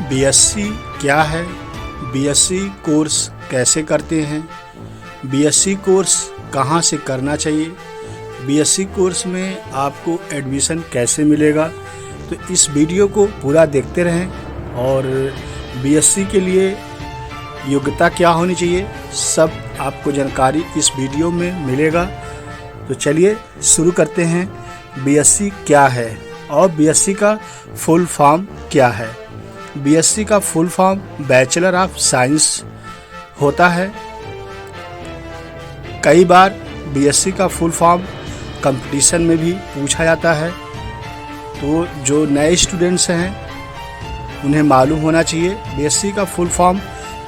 BSc क्या है, BSc course कैसे करते हैं, बीएससी कोर्स कहाँ से करना चाहिए, बीएससी कोर्स में आपको एडमिशन कैसे मिलेगा। तो इस वीडियो को पूरा देखते रहें और बीएससी के लिए योग्यता क्या होनी चाहिए, सब आपको जानकारी इस वीडियो में मिलेगा। तो चलिए शुरू करते हैं। बीएससी क्या है और बीएससी का फुल फॉर्म क्या है। बीएससी का full form bachelor of science होता है। कई बार बीएससी का फुल फॉर्म कंपटीशन में भी पूछा जाता है, तो जो नए स्टूडेंट्स हैं उन्हें मालूम होना चाहिए बीएससी का full form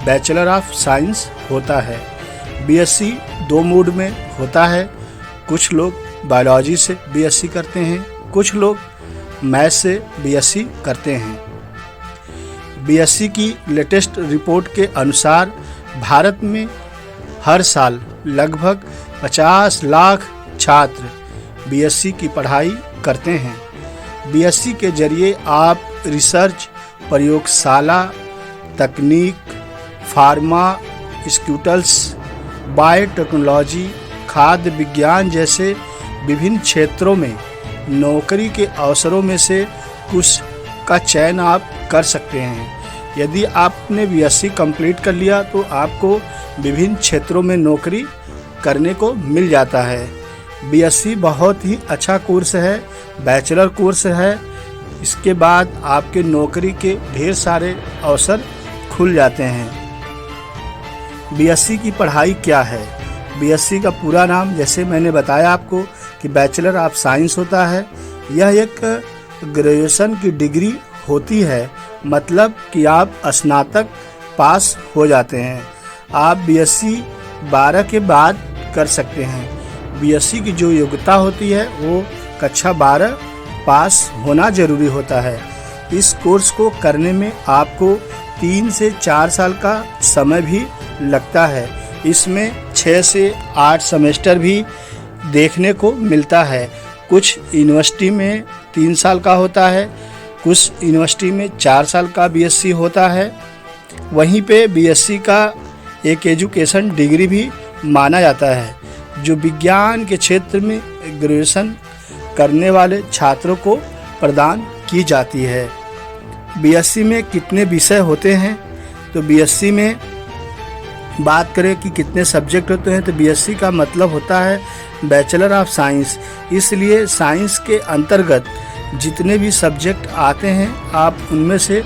bachelor of science होता है। बीएससी दो मोड में होता है। कुछ लोग बायोलॉजी से बीएससी करते हैं, कुछ लोग मैथ से बीएससी करते हैं। बीएससी की लेटेस्ट रिपोर्ट के अनुसार भारत में हर साल लगभग 50 लाख छात्र बीएससी की पढ़ाई करते हैं। बीएससी के जरिए आप रिसर्च, प्रयोगशाला, तकनीक, फार्मास्यूटिकल्स, बायोटेक्नोलॉजी, खाद्य विज्ञान जैसे विभिन्न क्षेत्रों में नौकरी के अवसरों में से कुछ का चयन आप कर सकते हैं। यदि आपने बीएससी कंप्लीट कर लिया तो आपको विभिन्न क्षेत्रों में नौकरी करने को मिल जाता है। बीएससी बहुत ही अच्छा कोर्स है, बैचलर कोर्स है। इसके बाद आपके नौकरी के ढेर सारे अवसर खुल जाते हैं। बीएससी की पढ़ाई क्या है। बीएससी का पूरा नाम जैसे मैंने बताया आपको कि बैचलर ऑफ साइंस होता है। यह एक ग्रेजुएशन की डिग्री होती है, मतलब कि आप स्नातक पास हो जाते हैं। आप बीएससी 12 के बाद कर सकते हैं। बीएससी की जो योग्यता होती है वो कक्षा 12 पास होना ज़रूरी होता है। इस कोर्स को करने में आपको 3 से 4 साल का समय भी लगता है। इसमें 6 से 8 सेमेस्टर भी देखने को मिलता है। कुछ यूनिवर्सिटी में 3 साल का होता है, कुछ यूनिवर्सिटी में 4 साल का बीएससी होता है। वहीं पे बीएससी का एक एजुकेशन डिग्री भी माना जाता है, जो विज्ञान के क्षेत्र में ग्रेजुएशन करने वाले छात्रों को प्रदान की जाती है। बीएससी में कितने विषय होते हैं, तो बीएससी में बात करें कि कितने सब्जेक्ट होते हैं, तो बीएससी का मतलब होता है बैचलर ऑफ साइंस। इसलिए साइंस के अंतर्गत जितने भी सब्जेक्ट आते हैं आप उनमें से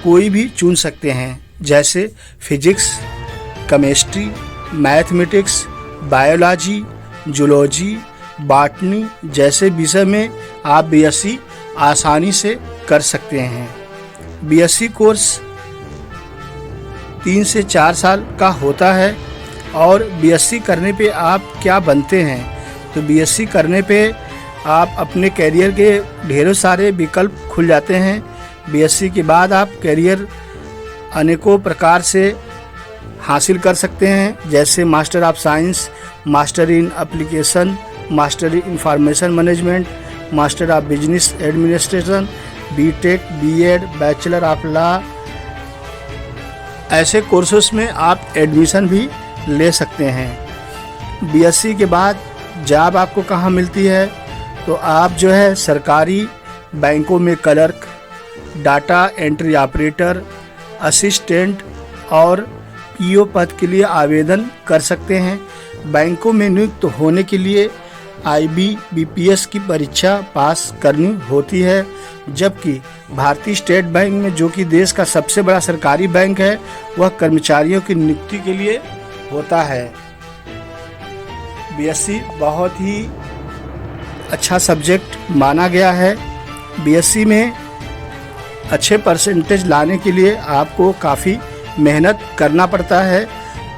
कोई भी चुन सकते हैं, जैसे physics, chemistry, mathematics, biology, zoology, botany जैसे विषय में आप बीएससी आसानी से कर सकते हैं। बीएससी कोर्स 3 से 4 साल का होता है। और बीएससी करने पे आप क्या बनते हैं, तो बीएससी करने पे आप अपने करियर के ढेरों सारे विकल्प खुल जाते हैं। बीएससी के बाद आप करियर अनेकों प्रकार से हासिल कर सकते हैं, जैसे master of science, master in application, master in information management, master of business administration, B Tech, B Ed, bachelor of law. ऐसे कोर्सेस में आप एडमिशन भी ले सकते हैं। बीएससी के बाद जॉब आपको कहाँ मिलती है, तो आप जो है सरकारी बैंकों में clerk, data entry operator, assistant और पीओ पद के लिए आवेदन कर सकते हैं। बैंकों में नियुक्त होने के लिए IBPS की परीक्षा पास करनी होती है, जबकि भारतीय स्टेट बैंक में, जो कि देश का सबसे बड़ा सरकारी बैंक है, वह कर्मचारियों की नियुक्ति के लिए होता है। बीएससी बहुत ही अच्छा सब्जेक्ट माना गया है। बीएससी में अच्छे परसेंटेज लाने के लिए आपको काफ़ी मेहनत करना पड़ता है।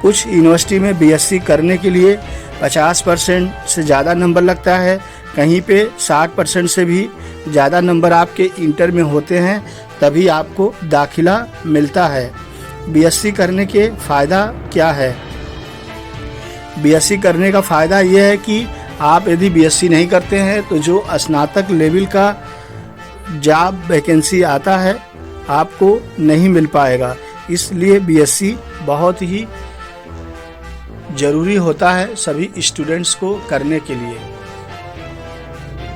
कुछ यूनिवर्सिटी में बीएससी करने के लिए 50% से ज़्यादा नंबर लगता है, कहीं पे 60% से भी ज़्यादा नंबर आपके इंटर में होते हैं, तभी आपको दाखिला मिलता है। बीएससी करने के फ़ायदा क्या है। बीएससी करने का फ़ायदा यह है कि आप यदि बीएससी नहीं करते हैं तो जो स्नातक लेवल का जॉब वैकेंसी आता है आपको नहीं मिल पाएगा। इसलिए बीएससी बहुत ही ज़रूरी होता है सभी स्टूडेंट्स को करने के लिए।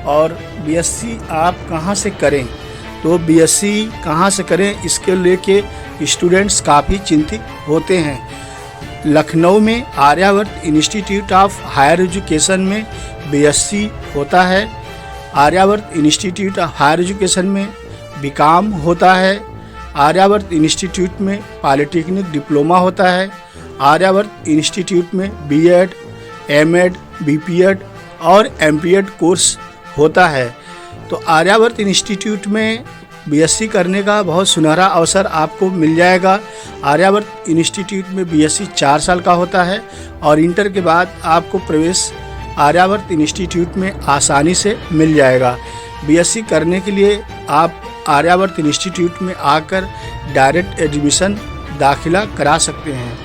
और बीएससी आप कहाँ से करें, तो बीएससी कहाँ से करें इसके लेके स्टूडेंट्स काफ़ी चिंतित होते हैं। लखनऊ में Aryavart institute of higher education में बीएससी होता है। Aryavart institute of higher education में बीकॉम होता है। आर्यावर्त इंस्टीट्यूट में पॉलिटेक्निक डिप्लोमा होता है। आर्यावर्त इंस्टीट्यूट में बीएड, एमएड, बीपीएड और एमपीएड कोर्स होता है। तो आर्यावर्त इंस्टीट्यूट में बीएससी करने का बहुत सुनहरा अवसर आपको मिल जाएगा। आर्यावर्त इंस्टीट्यूट में बीएससी 4 साल का होता है और इंटर के बाद आपको प्रवेश आर्यावर्त इंस्टीट्यूट में आसानी से मिल जाएगा। बीएससी करने के लिए आप आर्यावर्त इंस्टीट्यूट में आकर डायरेक्ट एडमिशन दाखिला करा सकते हैं।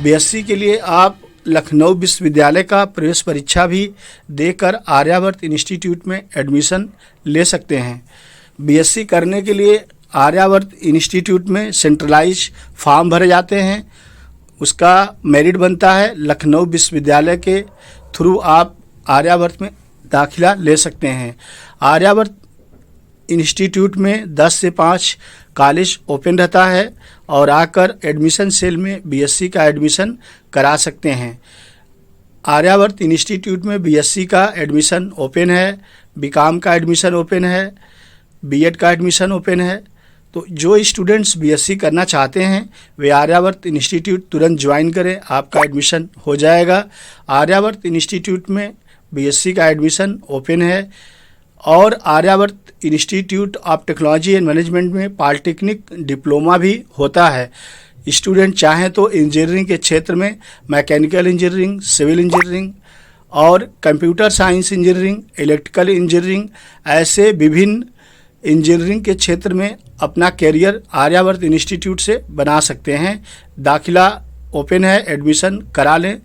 बीएससी के लिए आप लखनऊ विश्वविद्यालय का प्रवेश परीक्षा भी देकर आर्यावर्त इंस्टीट्यूट में एडमिशन ले सकते हैं। बीएससी करने के लिए आर्यावर्त इंस्टीट्यूट में सेंट्रलाइज फॉर्म भरे जाते हैं, उसका मेरिट बनता है। लखनऊ विश्वविद्यालय के थ्रू आप आर्यावर्त में दाखिला ले सकते हैं। आर्यावर्त इंस्टीट्यूट में 10 से 5 कॉलेज ओपन रहता है और आकर एडमिशन सेल में बीएससी का एडमिशन करा सकते हैं। आर्यावर्त इंस्टीट्यूट में बीएससी का एडमिशन ओपन है, बीकॉम का एडमिशन ओपन है, बीएड का एडमिशन ओपन है। तो जो स्टूडेंट्स बीएससी करना चाहते हैं वे आर्यावर्त इंस्टीट्यूट तुरंत ज्वाइन करें, आपका एडमिशन हो जाएगा। आर्यावर्त इंस्टीट्यूट में बीएससी का एडमिशन ओपन है और Aryavart institute of technology and management में पॉलिटेक्निक डिप्लोमा भी होता है। स्टूडेंट चाहें तो इंजीनियरिंग के क्षेत्र में मैकेनिकल इंजीनियरिंग, सिविल इंजीनियरिंग और computer science engineering, electrical engineering, ऐसे विभिन्न इंजीनियरिंग के क्षेत्र में अपना कैरियर आर्यावर्त इंस्टीट्यूट से बना सकते हैं। दाखिला ओपन है, एडमिशन करा लें।